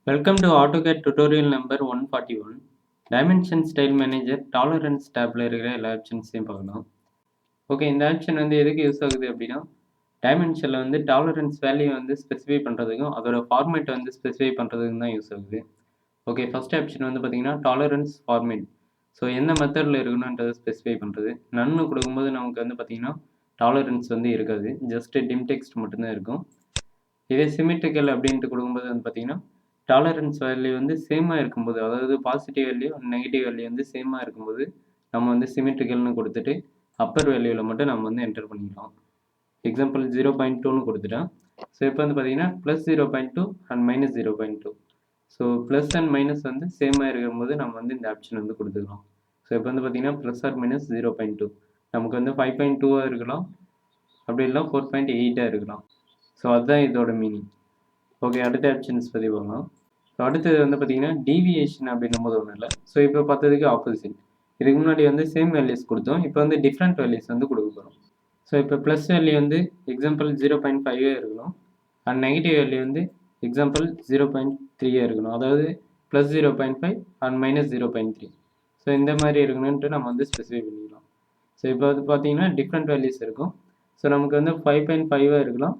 Welcome to AutoCAD tutorial number 141. Dimension Style Manager Tolerance tabல இருக்கிற எல்லா ஆப்ஷன்ஸையும் பார்க்கலாம். ஓகே, இந்த ஆப்ஷன் எதுக்கு யூஸ் ஆகுது அப்படின்னா, டைமென்ஷனில் டாலரன்ஸ் வேல்யூ ஸ்பெசிஃபை பண்ணுறதுக்கும் அதோட ஃபார்மேட்டை ஸ்பெசிஃபை பண்ணுறதுக்கும் தான் யூஸ் ஆகுது. ஓகே, ஃபர்ஸ்ட் ஆப்ஷன் பார்த்தீங்கன்னா டாலரன்ஸ் ஃபார்மேட். ஸோ எந்த மெத்தடில் இருக்கணுன்றதை ஸ்பெசிஃபை பண்ணுறது. நன்னு கொடுக்கும்போது நமக்கு பார்த்தீங்கன்னா டாலரன்ஸ் இருக்காது, ஜஸ்ட் டிம் டெக்ஸ்ட் மட்டும்தான் இருக்கும். இதே சிமெட்ரிக்கல் அப்படின்ட்டு கொடுக்கும்போது பார்த்தீங்கன்னா டாலரன்ஸ் வேல்யூ சேமாக இருக்கும்போது, அதாவது பாசிட்டிவ் வேல்யூ நெகட்டிவ் வேல்யூ சேமாக இருக்கும்போது நம்ம சிமெட்ரிக்கல்னு கொடுத்துட்டு அப்பர் வேல்யூவில் மட்டும் நம்ம என்டர் பண்ணிக்கலாம். எக்ஸாம்பிள் 0.2ன்னு கொடுத்துட்டேன். ஸோ இப்போ பார்த்தீங்கன்னா +0.2 and -0.2. So plus and minus சேமாக இருக்கும்போது நம்ம இந்த ஆப்ஷன் கொடுத்துக்கலாம். ஸோ இப்போ பார்த்தீங்கன்னா ப்ளஸ் ஆர் மைனஸ் 0.2 நமக்கு 5.2 இருக்கலாம், அப்படி இல்லை 4.8 இருக்கலாம். ஸோ அதுதான் இதோட மீனிங். ஓகே, அடுத்த ஆப்ஷன்ஸ் பற்றி பார்க்கலாம். ஸோ அடுத்தது பார்த்தீங்கன்னா டீவியேஷன் அப்படின்னும் போது ஒன்றும் இல்லை. ஸோ இப்போ பார்த்ததுக்கு ஆப்போசிட். இதுக்கு முன்னாடி சேம் வேல்யூஸ் கொடுத்தோம், இப்போ டிஃப்ரெண்ட் வேல்யூஸ் கொடுக்க போகிறோம். ஸோ இப்போ ப்ளஸ் வேல்யூ எக்ஸாம்பிள் 0.5 இருக்கணும், அண்ட் நெகட்டிவ் வேல்யூ எக்ஸாம்பிள் 0.3 இருக்கணும். அதாவது +0.5 அண்ட் -0.3. ஸோ இந்த மாதிரி இருக்கணுன்ட்டு நம்ம ஸ்பெசிஃபை பண்ணிக்கலாம். ஸோ இப்போ பார்த்தீங்கன்னா டிஃப்ரெண்ட் வேல்யூஸ் இருக்கும். ஸோ நமக்கு 5.5 இருக்கலாம்,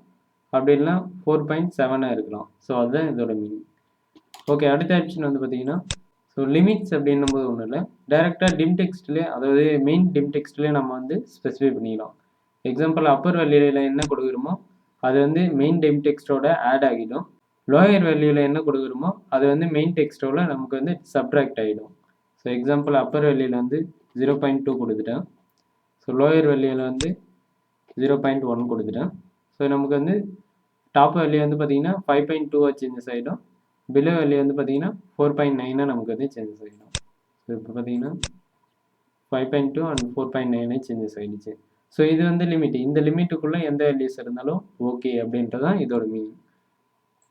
அப்படி இல்லைனா 4.7 இருக்கலாம். ஸோ அதுதான் இதோட மீனிங். ஓகே, அடுத்த ஆப்ஷன் பார்த்தீங்கன்னா ஸோ லிமிட்ஸ் அப்படின்னும் போது ஒன்றும் இல்லை, டைரெக்டாக டிம் டெக்ஸ்ட்லேயே, அதாவது மெயின் டிம் டெக்ஸ்ட்லேயே நம்ம ஸ்பெசிஃபை பண்ணிக்கலாம். எக்ஸாம்பிள் அப்பர் வேல்யூவில் என்ன கொடுக்குறோமோ அது மெயின் டிம் டெக்ஸ்டோட ஆட் ஆகிடும். லோயர் வேல்யூவில் என்ன கொடுக்குறோமோ அது மெயின் டெக்ஸ்டோட நமக்கு சப்ட்ராக்ட் ஆகிடும். ஸோ எக்ஸாம்பிள் அப்பர் வேல்யூவில் 0.2 கொடுத்துட்டேன். ஸோ லோயர் வேல்யூவில் 0.1 கொடுத்துட்டேன். ஸோ நமக்கு டாப் வேல்யூ பார்த்தீங்கன்னா 5.2 சேஞ்சஸ் ஆகிடும், பிலோ வேல்யூ பார்த்தீங்கன்னா 4.9 நமக்கு சேஞ்சஸ் ஆகிடும். ஸோ இப்போ பார்த்தீங்கன்னா 5.2 அண்ட் 4.9 சேஞ்சஸ் ஆகிடுச்சு. ஸோ இது லிமிட். இந்த லிமிட்டுக்குள்ளே எந்த வேல்யூஸ் இருந்தாலும் ஓகே அப்படின்றதான் இதோட மீனிங்.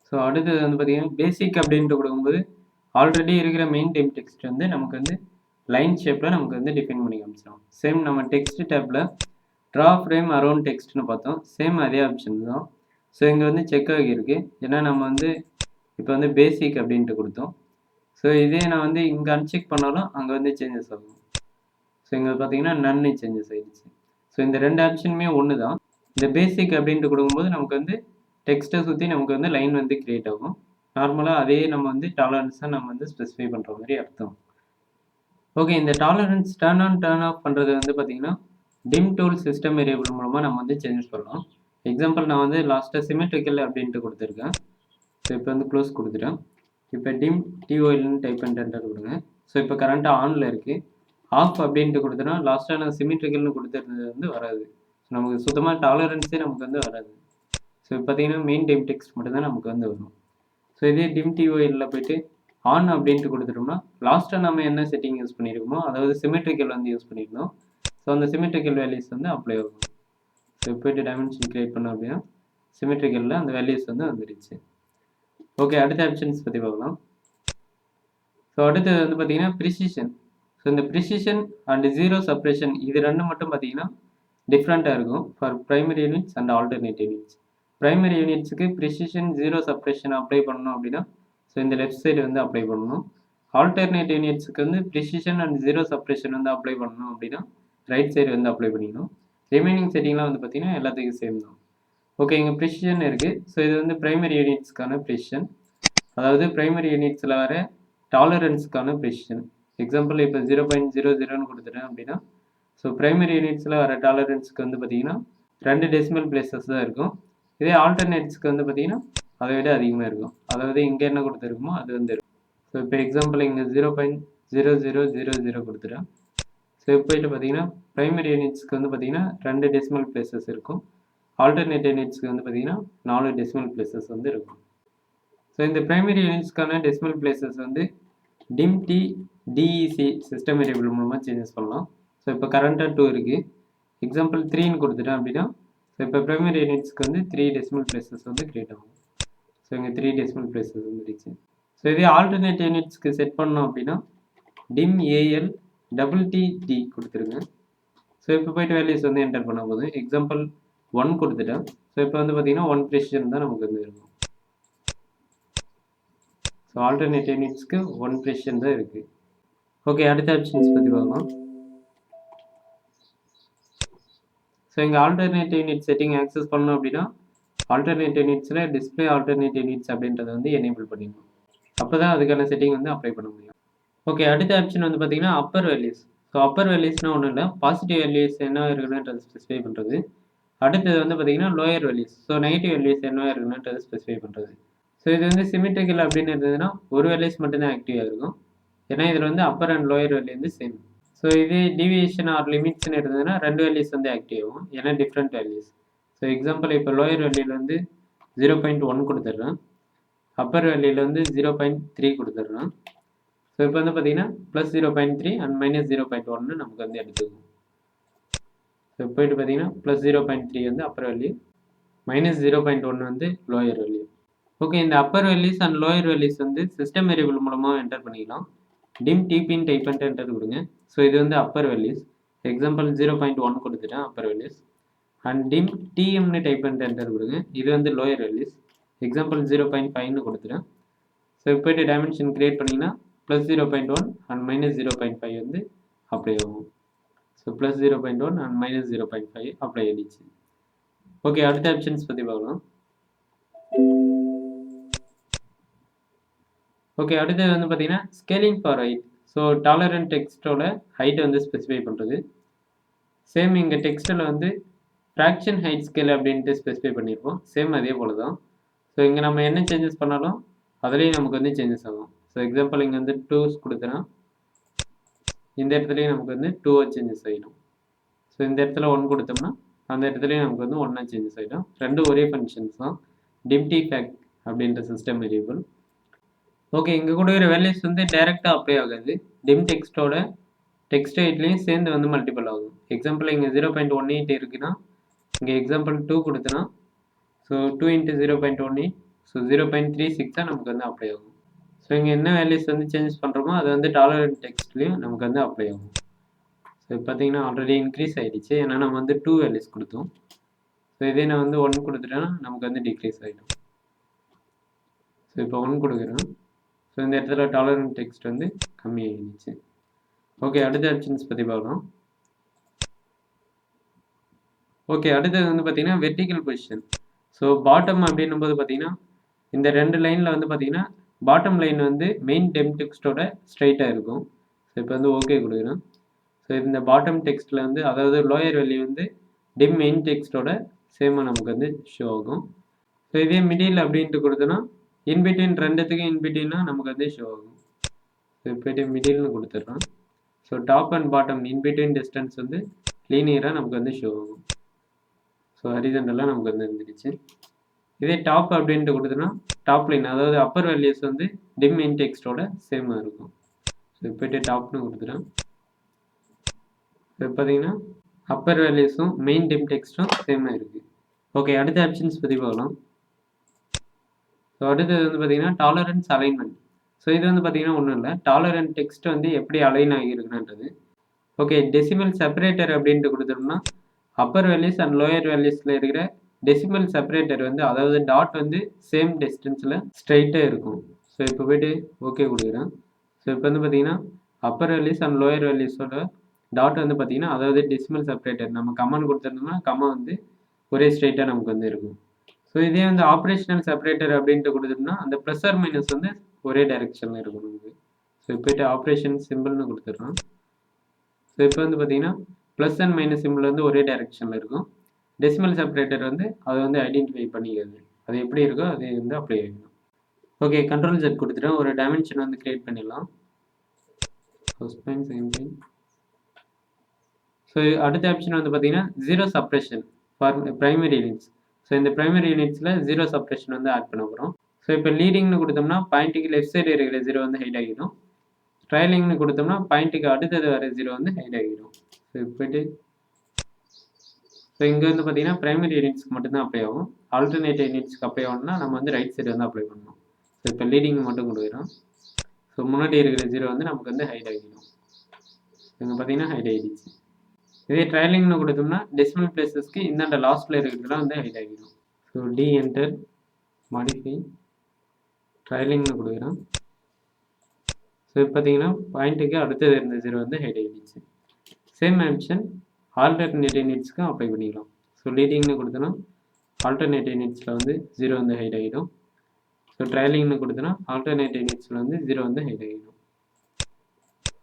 ஸோ அடுத்தது பார்த்தீங்கன்னா பேசிக் அப்படின்ட்டு கொடுக்கும்போது ஆல்ரெடி இருக்கிற மெயின் டிம் டெக்ஸ்ட் நமக்கு லைன் ஷேப்பில் நமக்கு டிஃபைன் பண்ணி காமிச்சிடும். சேம் நம்ம டெக்ஸ்ட் டேப்பில் ட்ரா ஃப்ரேம் அரௌண்ட் டெக்ஸ்ட்னு பார்த்தோம், சேம் அதே ஆப்ஷன் தான். ஸோ இங்கே செக் ஆகியிருக்கு, ஏன்னா நம்ம இப்போ பேசிக் அப்படின்ட்டு கொடுத்தோம். ஸோ இதே நான் இங்கே அன்செக் பண்ணாலும் அங்கே சேஞ்சஸ் ஆகும். ஸோ இங்கே பார்த்தீங்கன்னா நன்னு சேஞ்சஸ் ஆகிடுச்சு. ஸோ இந்த ரெண்டு ஆப்ஷனுமே ஒன்று தான். இந்த பேசிக் அப்படின்ட்டு கொடுக்கும்போது நமக்கு டெக்ஸ்ட்டை சுற்றி நமக்கு லைன் கிரியேட் ஆகும். நார்மலாக அதே நம்ம டாலரன்ஸை நம்ம ஸ்பெசிஃபை பண்ணுற மாதிரி அர்த்தம். ஓகே, இந்த tolerance turn on turn of பண்ணுறது பார்த்தீங்கன்னா டிம் டூல் சிஸ்டம் வேரியபிள் மூலமாக நம்ம சேஞ்சஸ் பண்ணலாம். எக்ஸாம்பிள் நான் லாஸ்ட்டாக சிமெட்ரிக்கல் அப்படின்ட்டு கொடுத்துருக்கேன். ஸோ இப்போ க்ளோஸ் கொடுத்துட்டேன். இப்போ டிம் டிஓஎல்னு டைப் பண்ணிட்டு என்டர் கொடுங்க. ஸோ இப்போ கரண்ட்டாக ஆனில் இருக்குது. ஆஃப் அப்படின்ட்டு கொடுத்தோன்னா லாஸ்ட்டாக நான் சிமெட்ரிக்கல்னு கொடுத்துருந்தது வராது. நமக்கு சுத்தமாக டாலரன்ஸே நமக்கு வராது. ஸோ பார்த்தீங்கன்னா மெயின் டிம் டெக்ஸ்ட் மட்டும்தான் நமக்கு வரும். ஸோ இதே டிம் டிஓஎல்ல போய்ட்டு ஆன் அப்படின்ட்டு கொடுத்துட்டோம்னா லாஸ்ட்டாக நம்ம என்ன செட்டிங் யூஸ் பண்ணியிருக்கோமோ, அதாவது சிமெட்ரிக்கல் யூஸ் பண்ணியிருந்தோம். ஸோ அந்த சிமெட்ரிக்கல் வேல்யூஸ் அப்ளை ஆகும். ஸோ போய்ட்டு டைமென்ஷன் கிரியேட் பண்ணோம் அப்படின்னா சிமெட்ரிக்கலில் அந்த வேல்யூஸ் வந்துடுச்சு. ஓகே, அடுத்த ஆப்ஷன்ஸ் பற்றி பார்க்கலாம். ஸோ அடுத்தது பார்த்தீங்கன்னா ப்ரிசிஷன். ஸோ இந்த ப்ரிசிஷன் அண்ட் ஜீரோ செப்பரேஷன் இது ரெண்டு மட்டும் பார்த்தீங்கன்னா டிஃப்ரெண்ட்டாக இருக்கும் for primary units and alternate units. Primary யூனிட்ஸுக்கு ப்ரிசிஷன் ஜீரோ செப்பரேஷன் அப்ளை பண்ணணும் அப்படின்னா ஸோ இந்த லெஃப்ட் சைடு அப்ளை பண்ணணும். ஆல்டர்னேட் யூனிட்ஸுக்கு precision and zero separation apply பண்ணணும் அப்படின்னா ரைட் சைடு அப்ளை பண்ணிக்கணும். ரிமைனிங் செட்டிங்லாம் பார்த்தீங்கன்னா எல்லாத்துக்கும் சேம் தான். ஓகே, இங்கே ப்ரிசிஷன் இருக்குது. ஸோ இது ப்ரைமரி யூனிட்ஸ்க்கான ப்ரிசிஷன், அதாவது ப்ரைமரி யூனிட்ஸில் வர டாலரன்ஸ்க்கான ப்ரிசிஷன். எக்ஸாம்பிள் இப்போ 0.00ன்னு கொடுத்துட்டேன் அப்படின்னா ஸோ ப்ரைமரி யூனிட்ஸில் வர டாலரன்ஸுக்கு பார்த்தீங்கன்னா 2 டெசிமல் பிளேசஸ் தான் இருக்கும். இதே ஆல்டர்னேட்ஸ்க்கு பார்த்தீங்கன்னா அதை விட அதிகமாக இருக்கும். அதாவது இங்கே என்ன கொடுத்துருக்குமோ அது இருக்கும். ஸோ இப்போ எக்ஸாம்பிள் இங்கே 0.0000 கொடுத்துட்டேன். ஸோ இப்போ போய்ட்டு பார்த்தீங்கன்னா ப்ரைமரி யூனிட்ஸ்க்கு பார்த்தீங்கன்னா 2 டெசிமல் பிளேசஸ் இருக்கும். ஆல்டர்னேட் யூனிட்ஸ்க்கு பார்த்தீங்கன்னா 4 டெசிமல் பிளேசஸ் இருக்கும். ஸோ இந்த ப்ரைமரி யூனிட்ஸ்க்கான decimal places dim D DEC system variable மூலமாக சேஞ்சஸ் பண்ணலாம். ஸோ இப்போ கரண்ட்டாக 2 இருக்குது. எக்ஸாம்பிள் 3ன்னு கொடுத்துட்டேன் அப்படின்னா ஸோ இப்போ ப்ரைமரி யூனிட்ஸ்க்கு 3 டெசிமல் பிளேசஸ் கிரியேட் ஆகும். ஸோ இங்கே 3 டெசிமல் பிளேசஸ் வந்துடுச்சு. ஸோ இதே ஆல்டர்னேட் யூனிட்ஸ்க்கு செட் பண்ணோம் அப்படின்னா டிம் ஏஎல் டபுள் டி கொடுத்துருங்க. ஸோ இப்போ போய்ட்டு வேல்யூஸ் என்டர் பண்ண போதும் எக்ஸாம்பிள் 1 கொடுத்துட்டேன். ஸோ இப்போ பார்த்தீங்கன்னா 1 ப்ரிசிஷன் தான் நமக்கு இருக்கும். ஸோ ஆல்டர்னேட் யூனிட்ஸ்க்கு 1 ப்ரிசிஷன் தான் இருக்குது. ஓகே, அடுத்த ஆப்ஷன்ஸ் பற்றி பார்க்கலாம். ஸோ இங்கே ஆல்டர்னேட் யூனிட் செட்டிங் ஆக்சஸ் பண்ணணும் அப்படின்னா ஆல்டர்னேட் யூனிட்ஸில் டிஸ்பிளே ஆல்டர்னேட் யூனிட்ஸ் அப்படின்றத வந்து எனேபிள் பண்ணிடணும். அப்போ தான் அதுக்கான செட்டிங் வந்து அப்ளை பண்ண முடியும். ஓகே, அடுத்த ஆப்ஷன் வந்து பார்த்தீங்கன்னா அப்பர் வேல்யூஸ். ஸோ அப்பர் வேல்யூஸ்னால் ஒன்றும் இல்லை, பாசிட்டிவ் வேல்யூஸ் என்ன இருக்குதுன்றது ஸ்பெசிஃபை பண்ணுறது. அடுத்தது வந்து பார்த்தீங்கன்னா lower values. So negative values என்ன இருக்குதுன்றது ஸ்பெசிஃபை பண்ணுறது. ஸோ இது வந்து சிமெட்ரிக்கல் அப்படின்னு இருந்ததுன்னா ஒரு வேல்யூஸ் மட்டும்தான் ஆக்டிவாக இருக்கும். ஏன்னா இதில் வந்து அப்பர் அண்ட் லோயர் வேல்யூ வந்து சேம். ஸோ இது டிவியேஷன் ஆர் லிமிட்ஸ்னு இருந்ததுன்னா 2 வேல்யூஸ் வந்து ஆக்டிவ் ஆகும், ஏன்னா டிஃப்ரெண்ட் வேல்யூஸ். ஸோ எக்ஸாம்பிள் இப்போ லோயர் வேல்யூவில் வந்து 0.1 கொடுத்துட்றேன், அப்பர் வேல்யூவில் வந்து 0.3 கொடுத்துட்றேன். ஸோ இப்போ வந்து பார்த்தீங்கன்னா +0.3 அண்ட் -0.1 நமக்கு வந்து எடுத்துக்கும். ஸோ போயிட்டு பார்த்தீங்கன்னா +0.3 வந்து அப்பர் வேல்யூ, -0.1 வந்து லோயர் வேல்யூ. ஓகே, இந்த upper values and lower values வந்து சிஸ்டம் வேரியபிள் மூலமாக என்டர் பண்ணிக்கலாம். டிம் டிபின்னு டைப் பண்ணிட்டு என்டர் கொடுங்க. ஸோ இது வந்து அப்பர் வேல்யூஸ். எக்ஸாம்பிள் 0.1 கொடுத்துட்டேன் அப்பர் வேல்யூஸ். அண்ட் டிம் டிஎம்னு டைப் பண்ணிட்டு என்டர் கொடுங்க. இது வந்து லோயர் வேல்யூஸ். எக்ஸாம்பிள் 0.5ன்னு கொடுத்துட்டேன். ஸோ இப்போ போய்ட்டு டைமென்ஷன் கிரியேட் பண்ணிங்கன்னா +0.1 அண்ட் -0.5 வந்து அப்ளை ஆகும். ஸோ +0.1 அண்ட் -0.5 அப்ளை ஆகிடுச்சு. ஓகே, அடுத்த ஆப்ஷன்ஸ் பற்றி பார்க்கலாம். ஓகே, அடுத்தது வந்து பார்த்தீங்கன்னா scaling for height. So tolerant டெக்ஸ்ட்டோட ஹைட்டை வந்து ஸ்பெசிஃபை பண்ணுறது. சேம் இங்கே டெக்ஸ்ட்டில் வந்து ஃப்ராக்ஷன் ஹைட் ஸ்கேல் அப்படின்ட்டு ஸ்பெசிஃபை பண்ணியிருப்போம். சேம் அதே போல் தான். ஸோ இங்கே நம்ம என்ன சேஞ்சஸ் பண்ணாலும் அதுலேயும் நமக்கு வந்து சேஞ்சஸ் ஆகும். ஸோ எக்ஸாம்பிள் இங்கே வந்து 2s கொடுத்தனா இந்த இடத்துலையும் நமக்கு வந்து 2 சேஞ்சஸ் ஆகிடும். ஸோ இந்த இடத்துல 1 கொடுத்தோம்னா அந்த இடத்துலையும் நமக்கு வந்து 1 சேஞ்சஸ் ஆகிடும். ரெண்டும் ஒரே ஃபங்க்ஷன்ஸ் தான். டிம்டி ஃபேக்ட் அப்படின்ற சிஸ்டம் வேரியபிள். ஓகே, இங்கே கொடுக்குற வேல்யூஸ் வந்து டைரெக்டாக அப்ளை ஆகாது. டிம் டெக்ஸ்ட்டோட டெக்ஸ்ட் ஹைட்லேயும் சேர்ந்து வந்து மல்டிபிள் ஆகும். எக்ஸாம்பிள் இங்கே 0.18 இருக்குன்னா இங்கே எக்ஸாம்பிள் 2 கொடுத்தனா ஸோ 2 × 0.18 ஸோ 0.36 தான் நமக்கு வந்து அப்ளை ஆகும். ஸோ இங்கே என்ன வேல்யூஸ் வந்து சேஞ்சஸ் பண்ணுறோமோ அது வந்து டாலரண்ட் டெக்ஸ்ட்லேயும் நமக்கு வந்து அப்ளை ஆகும். ஸோ பார்த்தீங்கன்னா ஆல்ரெடி இன்க்ரீஸ் ஆகிடுச்சு, ஏன்னா நம்ம வந்து 2 வேல்யூஸ் கொடுத்தோம். ஸோ இதே நான் வந்து 1 கொடுத்துட்டேன்னா நமக்கு வந்து டிக்ரீஸ் ஆகிடும். ஸோ இப்போ 1 கொடுக்குறேன். ஸோ இந்த இடத்துல டாலரண்ட் டெக்ஸ்ட் வந்து கம்மி ஆகிடுச்சு. ஓகே, அடுத்த ஆப்ஷன்ஸ் பற்றி பார்க்கலாம். ஓகே, அடுத்தது வந்து பார்த்தீங்கன்னா வெர்டிக்கல் பொசிஷன். ஸோ பாட்டம் அப்படின்னும் போது பார்த்தீங்கன்னா இந்த 2 லைனில் வந்து பார்த்தீங்கன்னா பாட்டம் லைன் வந்து மெயின் டெம் டெக்ஸ்ட்டோட ஸ்ட்ரைட்டாக இருக்கும். ஸோ இப்போ வந்து ஓகே கொடுக்குறேன். ஸோ இந்த பாட்டம் டெக்ஸ்ட்டில் வந்து அதாவது லோயர் வேல்யூ வந்து டிம் மெயின் டெக்ஸ்ட்டோட சேமாக நமக்கு வந்து ஷோ ஆகும். ஸோ இதே மிடில் அப்படின்ட்டு கொடுத்தோன்னா இன்பிட்வீன் ரெண்டுத்துக்கும் இன்பிட்வீன்னா நமக்கு வந்து ஷோ ஆகும். ஸோ இப்போ மிடில்னு கொடுத்துட்றோம். So top and bottom in between distance வந்து லீனியராக நமக்கு வந்து ஷோ ஆகும். ஸோ ஹரிசன்டலாக நமக்கு வந்து இருந்துருச்சு. இதே டாப் அப்படின்ட்டு கொடுத்தோன்னா டாப் லைன் அதாவது அப்பர் வேல்யூஸ் வந்து டிம் மெயின் டெக்ஸ்ட்டோட சேமாக இருக்கும். ஸோ இப்போ டாப்னு கொடுத்துட்டேன். இப்போ பார்த்தீங்கன்னா அப்பர் வேல்யூஸும் மெயின் டிம் டெக்ஸ்ட்டும் சேமாக இருக்குது. ஓகே, அடுத்த ஆப்ஷன்ஸ் பற்றி பார்க்கலாம். ஸோ அடுத்தது வந்து பார்த்தீங்கன்னா டாலரன்ஸ் அலைன்மெண்ட். ஸோ இது வந்து பார்த்தீங்கன்னா ஒன்றும் இல்லை, டாலரண்ட் டெக்ஸ்ட் வந்து எப்படி அலைன் ஆகியிருக்குன்றது. ஓகே, டெசிமல் செப்பரேட்டர் அப்படின்ட்டு கொடுத்தோம்னா அப்பர் வேல்யூஸ் அண்ட் லோயர் வேல்யூஸில் இருக்கிற டெசிமல் செப்பரேட்டர் வந்து அதாவது டாட் வந்து சேம் டிஸ்டன்ஸில் ஸ்ட்ரைட்டாக இருக்கும். ஸோ இப்போ போய்ட்டு ஓகே கொடுக்குறேன். ஸோ இப்போ வந்து பார்த்தீங்கன்னா அப்பர் வேல்யூஸ் அண்ட் லோயர் வேல்யூஸோட டாட் வந்து பார்த்தீங்கன்னா அதாவது டெசிமல் செப்பரேட்டர் நம்ம கமாண்ட் கொடுத்துருந்தோம்னா கமா வந்து ஒரே ஸ்ட்ரைட்டாக நமக்கு வந்து இருக்கும். ஸோ இதே வந்து ஆப்ரேஷனல் செப்பரேட்டர் அப்படின்ட்டு கொடுத்துட்டோம்னா அந்த ப்ளஸ் ஆர் மைனஸ் வந்து ஒரே டைரெக்ஷனில் இருக்கும் நமக்கு. ஸோ இப்போ ஆப்ரேஷன் சிம்பிள்னு கொடுத்துட்றோம். ஸோ இப்போ வந்து பார்த்தீங்கன்னா ப்ளஸ் அண்ட் மைனஸ் சிம்பிள் வந்து ஒரே டைரெக்ஷனில் இருக்கும். டெசிமல் செப்பரேட்டர் வந்து அதை வந்து ஐடென்டிஃபை பண்ணிக்கிறது, அது எப்படி இருக்கோ அது வந்து அப்ளை ஆகிடும். ஓகே, கண்ட்ரோல் Z கொடுத்துட்டோம். ஒரு டைமென்ஷன் வந்து கிரியேட் பண்ணிடலாம். First line, second line. So அடுத்த ஆப்ஷன் வந்து பார்த்தீங்கன்னா zero suppression for primary units. So இந்த ப்ரைமரி யூனிட்ஸில் ஜீரோ சப்ரேஷன் வந்து ஆட் பண்ண போகிறோம். ஸோ இப்போ லீடிங்னு கொடுத்தோம்னா பாயிண்ட்டுக்கு லெஃப்ட் சைடு இருக்கிற ஜீரோ வந்து ஹைட் ஆகிடும். ட்ரைலிங்னு கொடுத்தோம்னா பாயிண்ட்டுக்கு அடுத்தது வர ஜீரோ வந்து ஹைட் ஆகிடும். ஸோ போய்ட்டு ஸோ இங்கே வந்து பார்த்தீங்கன்னா ப்ரைமரி யூனிட்ஸ்க்கு மட்டும்தான் அப்ளை ஆகும். ஆல்டர்னேட் யூனிட்ஸ்க்கு அப்ளை ஆகணும்னா நம்ம வந்து ரைட் சைடு வந்து அப்ளை பண்ணணும். ஸோ இப்போ லீடிங் மட்டும் கொடுக்குறோம். ஸோ முன்னாடி இருக்கிற ஜீரோ வந்து நமக்கு வந்து ஹைட் ஆகிடும். இங்கே பார்த்தீங்கன்னா ஹைட் ஆகிடுச்சு. இதே ட்ரைலிங்னு கொடுத்தோம்னா டெசிமல் பிளேசஸ்க்கு இந்தாண்ட லாஸ்ட்டில் இருக்கிறதுலாம் வந்து ஹைட் ஆகிடும். ஸோ டி என்டர் மாடிஃபை ட்ரைலிங்னு கொடுக்குறோம். ஸோ இப்போ பார்த்தீங்கன்னா பாயிண்ட்டுக்கு அடுத்தது இருந்த 0 வந்து ஹைட் ஆகிடுச்சு. சேம் ஆப்ஷன் ஆல்டர்னேட்டிவ் நீட்ஸ்க்கும் அப்ளை பண்ணிக்கலாம். ஸோ லீடிங்னு கொடுத்தோன்னா ஆல்டர்னேட்டிவ் நீட்ஸில் வந்து 0 வந்து ஹைட் ஆகிடும். ஸோ ட்ரையலிங்னு கொடுத்தோன்னா ஆல்டர்னேட்டிவ் நீட்ஸில் வந்து 0 வந்து ஹைட் ஆகிடும்.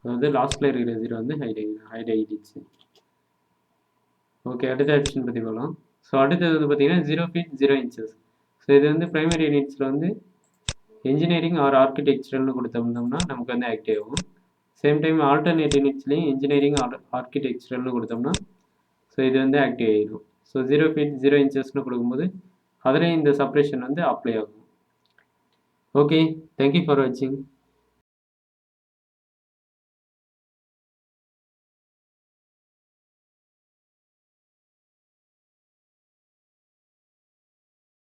அதாவது லாஸ்ட்டில் இருக்கிற 0 வந்து ஹைட் ஆகிடுச்சு. ஓகே, அடுத்த ஆப்ஷன் பற்றி பார்க்கலாம். ஸோ அடுத்தது வந்து பார்த்தீங்கன்னா 0 feet 0 inches. ஸோ இது வந்து ப்ரைமரி நீட்ஸில் வந்து இன்ஜினியரிங் ஆர் ஆர்கிடெக்சரல்னு கொடுத்தோம்னா நமக்கு வந்து ஆக்டிவ் ஆகும். சேம் டைம் ஆல்டர்னேட்டிவ் நீட்ஸ்லேயும் இன்ஜினியரிங் ஆர்கிடெக்சரல்னு கொடுத்தோம்னா ஸோ இது வந்து ஆக்டிவ் ஆகிடும். ஸோ 0 feet 0 inchesனு கொடுக்கும்போது அதில் இந்த செப்பரேஷன் வந்து அப்ளை ஆகும். ஓகே, தேங்க்யூ ஃபார் வாட்சிங்.